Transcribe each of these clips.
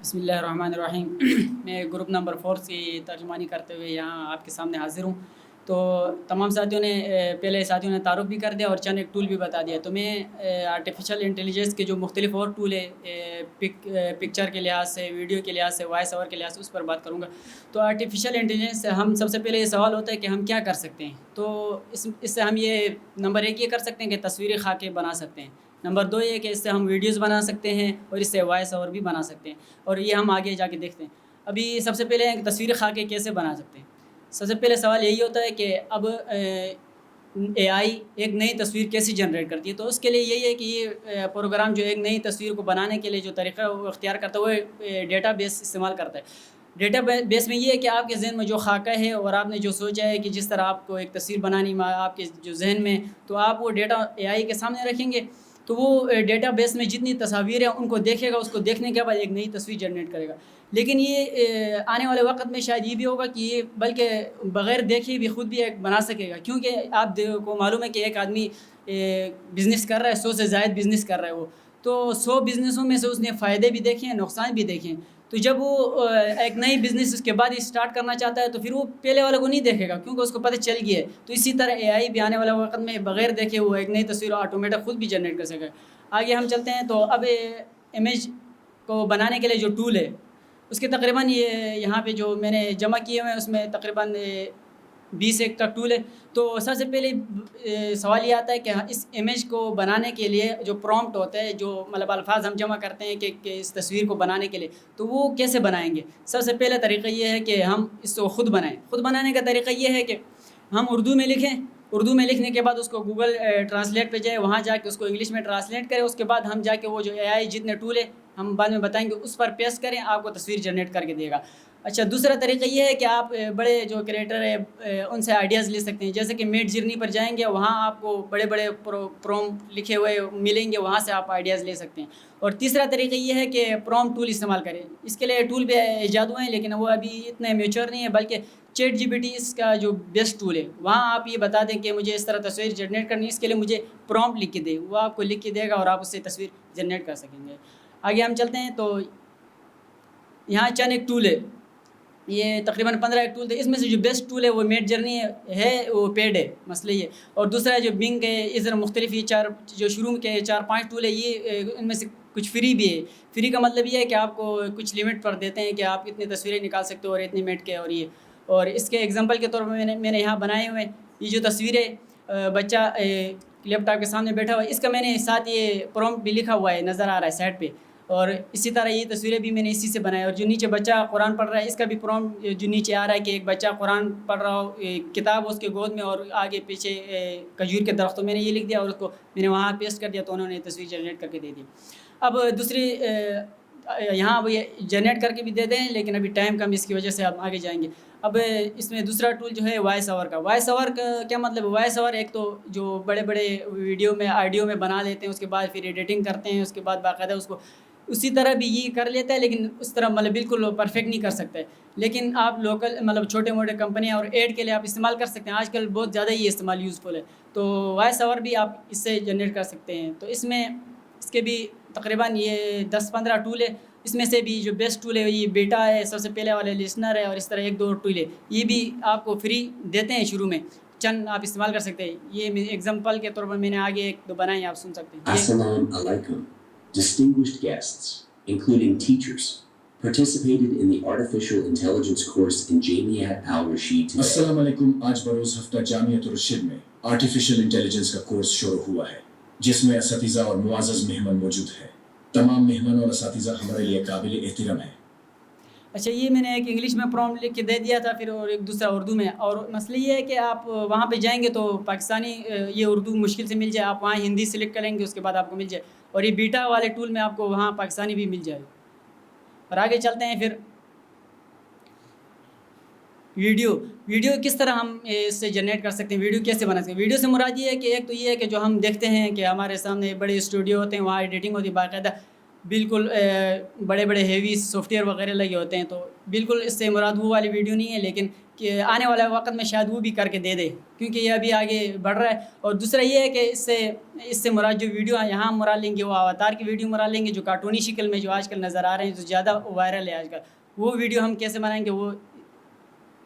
بسم اللہ الرحمن الرحیم میں گروپ نمبر 4 کی ترجمانی کرتے ہوئے یہاں آپ کے سامنے حاضر ہوں. تو تمام ساتھیوں نے پہلے ساتھیوں نے تعارف بھی کر دیا اور چند ایک ٹول بھی بتا دیا. تو میں آرٹیفیشل انٹیلیجنس کے جو مختلف اور ٹول ہے پکچر کے لحاظ سے، ویڈیو کے لحاظ سے، وائس اوور کے لحاظ سے اس پر بات کروں گا. تو آرٹیفیشل انٹیلیجنس سے ہم سب سے پہلے یہ سوال ہوتا ہے کہ ہم کیا کر سکتے ہیں. تو اس سے ہم یہ نمبر 1 یہ کر سکتے ہیں کہ تصویری خاکے بنا سکتے ہیں. نمبر 2 یہ کہ اس سے ہم ویڈیوز بنا سکتے ہیں اور اس سے وائس اوور بھی بنا سکتے ہیں، اور یہ ہم آگے جا کے دیکھتے ہیں. ابھی سب سے پہلے تصویری خاکے کیسے بنا سکتے ہیں. سب سے پہلے سوال یہی ہوتا ہے کہ اب اے آئی ایک نئی تصویر کیسے جنریٹ کرتی ہے. تو اس کے لیے یہی ہے کہ یہ پروگرام جو ایک نئی تصویر کو بنانے کے لیے جو طریقہ وہ اختیار کرتا ہے وہ ڈیٹا بیس استعمال کرتا ہے. ڈیٹا بیس میں یہ ہے کہ آپ کے ذہن میں جو خاکہ ہے اور آپ نے جو سوچا ہے کہ جس طرح آپ کو ایک تصویر بنانی آپ کے جو ذہن میں، تو آپ وہ ڈیٹا اے آئی کے سامنے رکھیں گے. تو وہ ڈیٹا بیس میں جتنی تصاویر ہیں ان کو دیکھے گا، اس کو دیکھنے کے بعد ایک نئی تصویر جنریٹ کرے گا. لیکن یہ آنے والے وقت میں شاید یہ بھی ہوگا کہ یہ بلکہ بغیر دیکھے بھی خود بھی ایک بنا سکے گا، کیونکہ آپ کو معلوم ہے کہ ایک آدمی بزنس کر رہا ہے، 100 سے زائد بزنس کر رہا ہے وہ. تو 100 بزنسوں میں سے اس نے فائدے بھی دیکھے ہیں، نقصان بھی دیکھے ہیں. تو جب وہ ایک نئی بزنس اس کے بعد اسٹارٹ کرنا چاہتا ہے تو پھر وہ پہلے والے کو نہیں دیکھے گا، کیونکہ اس کو پتہ چل گیا ہے. تو اسی طرح اے آئی بھی آنے والے وقت میں بغیر دیکھے وہ ایک نئی تصویر آٹومیٹک خود بھی جنریٹ کر سکے گا. آگے ہم چلتے ہیں. تو اب امیج کو بنانے کے لیے جو ٹول ہے اس کے تقریباً یہاں پہ جو میں نے جمع کیے ہوئے ہیں اس میں تقریباً 20 ایک کا ٹول ہے. تو سب سے پہلے سوال یہ آتا ہے کہ اس امیج کو بنانے کے لیے جو پرومپٹ ہوتا ہے، جو مطلب الفاظ ہم جمع کرتے ہیں کہ اس تصویر کو بنانے کے لیے، تو وہ کیسے بنائیں گے. سب سے پہلا طریقہ یہ ہے کہ ہم اس کو خود بنائیں. خود بنانے کا طریقہ یہ ہے کہ ہم اردو میں لکھیں. اردو میں لکھنے کے بعد اس کو گوگل ٹرانسلیٹ پہ جائے، وہاں جا کے اس کو انگلش میں ٹرانسلیٹ کریں. اس کے بعد ہم جا کے وہ جو اے آئی جتنے ٹول ہیں ہم بعد میں بتائیں گے اس پر پیسٹ کریں، آپ کو تصویر جنریٹ کر کے دے گا. اچھا، دوسرا طریقہ یہ ہے کہ آپ بڑے جو کریٹر ہے ان سے آئیڈیاز لے سکتے ہیں. جیسے کہ میڈ جرنی پر جائیں گے، وہاں آپ کو بڑے بڑے پرومپٹ لکھے ہوئے ملیں گے، وہاں سے آپ آئیڈیاز لے سکتے ہیں. اور تیسرا طریقہ یہ ہے کہ پرومپٹ ٹول استعمال کریں. اس کے لیے ٹول بھی ایجاد ہوئے ہیں لیکن وہ ابھی اتنے میچور نہیں ہے، بلکہ چیٹ جی پی ٹی اس کا جو بیسٹ ٹول ہے. وہاں آپ یہ بتا دیں کہ مجھے اس طرح تصویر جنریٹ کرنی ہے، اس کے لیے مجھے پرومپٹ لکھ کے دے، وہ آپ کو لکھ کے دے گا اور آپ اس سے تصویر جنریٹ کر سکیں گے. آگے ہم چلتے ہیں. تو یہاں چند ایک ٹول ہے، یہ تقریباً 15 ایک ٹول تھے. اس میں سے جو بیسٹ ٹول ہے وہ میڈ جرنی ہے، وہ پیڈ ہے، مسئلہ یہ. اور دوسرا جو بنگ ہے، اس طرح مختلف یہ جو شروع کے 4-5 ٹول ہے، یہ ان میں سے کچھ فری بھی ہے. فری کا مطلب یہ ہے کہ آپ کو کچھ لیمٹ پر دیتے ہیں کہ آپ اتنی تصویریں نکال سکتے ہو اور اتنی منٹ کے. اور اس کے ایگزامپل کے طور پر میں نے یہاں بنائے ہوئے یہ جو تصویریں، بچہ لیپ ٹاپ کے سامنے بیٹھا ہوا ہے، اس کا میں نے ساتھ یہ پرومپٹ بھی لکھا ہوا ہے، نظر آ رہا ہے سائڈ پہ. اور اسی طرح یہ تصویریں بھی میں نے اسی سے بنائی. اور جو نیچے بچہ قرآن پڑھ رہا ہے، اس کا بھی پرومپٹ جو نیچے آ رہا ہے کہ ایک بچہ قرآن پڑھ رہا ہو، کتاب اس کے گود میں اور آگے پیچھے کھجور کے درخت. تو میں نے یہ لکھ دیا اور اس کو میں نے وہاں پیسٹ کر دیا، تو انہوں نے تصویر جنریٹ کر کے دے دی. اب دوسری یہاں اب یہ جنریٹ کر کے بھی دے دیں، لیکن ابھی ٹائم کم، اس کی وجہ سے آپ آگے جائیں گے. اب اس میں دوسرا ٹول جو ہے وائس اوور کا. وائس اوور کا کیا مطلب ہے؟ وائس اوور ایک تو جو بڑے بڑے ویڈیو میں آڈیو میں بنا لیتے ہیں، اس کے بعد پھر ایڈیٹنگ کرتے ہیں، اس کے بعد باقاعدہ اس کو اسی طرح بھی یہ کر لیتا ہے، لیکن اس طرح مطلب بالکل پرفیکٹ نہیں کر سکتے. لیکن آپ لوکل مطلب چھوٹے موٹے کمپنیاں اور ایڈ کے لیے آپ استعمال کر سکتے ہیں. آج کل بہت زیادہ یہ استعمال یوزفل ہے. تو وائس اوور بھی آپ اس سے جنریٹ کر سکتے ہیں. تو اس میں اس کے بھی تقریباً یہ 10-15 ٹول ہے. اس میں سے بھی جو بیسٹ ٹول ہے یہ بیٹا ہے، سب سے پہلے والے لسنر ہے، اور اس طرح 1-2 ٹول ہے. یہ بھی آپ کو فری دیتے ہیں شروع میں، چند آپ استعمال کر سکتے ہیں. یہ ایگزامپل کے طور پر میں نے آگے 1-2 بنائے ہیں، آپ سن سکتے ہیں. السلام علیکم. Distinguished guests, including teachers, participated in the Artificial Intelligence course in Jamiat Al-Rashid today. السلام علیکم. آج بروز ہفتہ جامعۃ الرشید میں آرٹیفیشل انٹیلیجنس کا کورس شروع ہوا ہے، جس میں اساتذہ اور معزز مہمان موجود ہیں. تمام مہمان اور اساتذہ ہمارے لیے قابل احترام ہیں. اچھا، یہ میں نے ایک انگلش میں پرومپٹ لکھ کے دے دیا تھا، پھر اور ایک دوسرا اردو میں. اور مسئلہ یہ ہے کہ آپ وہاں پہ جائیں گے تو پاکستانی یہ اردو مشکل سے مل جائے، آپ وہاں ہندی سلیکٹ کریں گے، اس کے بعد آپ کو مل جائے. اور یہ بیٹا والے ٹول میں آپ کو وہاں پاکستانی بھی مل جائے. اور آگے چلتے ہیں. پھر ویڈیو کس طرح ہم اس سے جنریٹ کر سکتے ہیں، ویڈیو کیسے بنا سکتے ہیں. ویڈیو سے مراد یہ ہے کہ ایک تو یہ ہے کہ جو ہم دیکھتے ہیں کہ ہمارے سامنے بڑے اسٹوڈیو ہوتے ہیں، وہاں ایڈیٹنگ ہوتی ہے باقاعدہ، بالکل بڑے بڑے ہیوی سافٹ ویئر وغیرہ لگے ہوتے ہیں. تو بالکل اس سے مراد وہ والی ویڈیو نہیں ہے، لیکن کہ آنے والے وقت میں شاید وہ بھی کر کے دے دے، کیونکہ یہ ابھی آگے بڑھ رہا ہے. اور دوسرا یہ ہے کہ اس سے مراد جو ویڈیو یہاں مراد لیں گے وہ اواتار کی ویڈیو مراد لیں گے، جو کارٹونی شکل میں جو آج کل نظر آ رہے ہیں، جو زیادہ وائرل ہے آج کل. وہ ویڈیو ہم کیسے بنائیں گے؟ وہ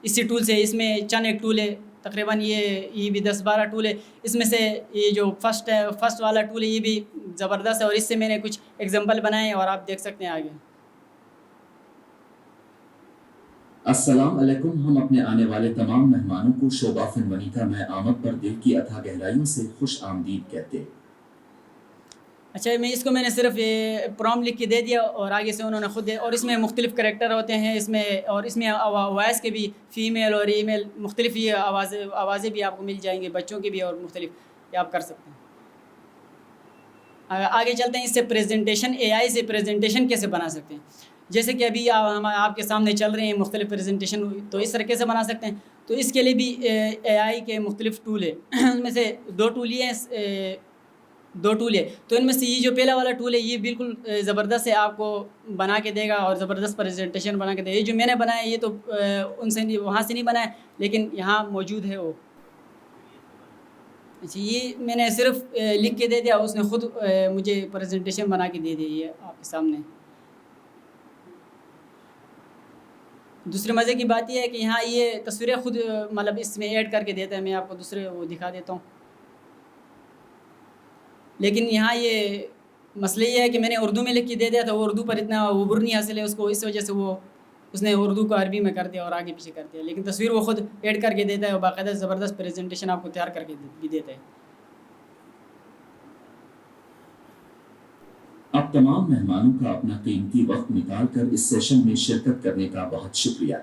اسی ٹول سے. اس میں چند ایک ٹول ہے، تقریباً یہ بھی 10-12 ٹول ہے. اس میں سے یہ جو فرسٹ والا ٹول ہے یہ بھی زبردست ہے، اور اس سے میں نے کچھ ایگزامپل بنائے ہیں اور آپ دیکھ سکتے ہیں آگے. السلام علیکم. ہم اپنے آنے والے تمام مہمانوں کو شوبہ فن ونیتا میں آمد پر دل کی اتھا گہرائیوں سے خوش آمدید کہتے. اچھا، میں نے صرف پروم لکھ کے دے دیا اور آگے سے انہوں نے خود اور اس میں مختلف کریکٹر ہوتے ہیں اس میں، اور اس میں وائس کے بھی فیمیل اور ای میل مختلف یہ آوازیں بھی آپ کو مل جائیں گے، بچوں کی بھی، اور مختلف یہ آپ کر سکتے ہیں. آگے چلتے ہیں. اس سے پریزنٹیشن، اے آئی سے پریزنٹیشن کیسے بنا سکتے ہیں؟ جیسے کہ ابھی ہم آپ کے سامنے چل رہے ہیں مختلف پریزنٹیشن، تو اس طریقے سے بنا سکتے ہیں. تو اس کے لیے بھی اے آئی کے مختلف ٹول ہے. ان میں سے دو ٹول ہے. تو ان میں سے یہ جو پہلا والا ٹول ہے یہ بالکل زبردست ہے، آپ کو بنا کے دے گا اور زبردست پریزنٹیشن بنا کے دے گا. یہ جو میں نے بنایا یہ تو ان سے نہیں، وہاں سے نہیں بنایا، لیکن یہاں موجود ہے وہ. اچھا، یہ میں نے صرف لکھ کے دے دیا، اس نے خود مجھے پریزنٹیشن بنا کے دے دی. یہ آپ کے سامنے. دوسرے مزے کی بات یہ ہے کہ یہاں یہ تصویریں خود مطلب اس میں ایڈ کر کے دیتا ہے. میں آپ کو دوسرے وہ دکھا دیتا ہوں. لیکن یہاں یہ مسئلہ یہ ہے کہ میں نے اردو میں لکھ کے دے دیا تھا، وہ اردو پر اتنا عبور نہیں حاصل ہے اس کو، اس وجہ سے اس نے اردو کو عربی میں کر دیا اور آگے پیچھے کر دیا. لیکن تصویر وہ خود ایڈ کر کے دیتا ہے اور باقاعدہ زبردست پریزنٹیشن آپ کو تیار کر کے بھی دیتا ہے. اب تمام مہمانوں کا اپنا قیمتی وقت نکال کر اس سیشن میں شرکت کرنے کا بہت شکریہ.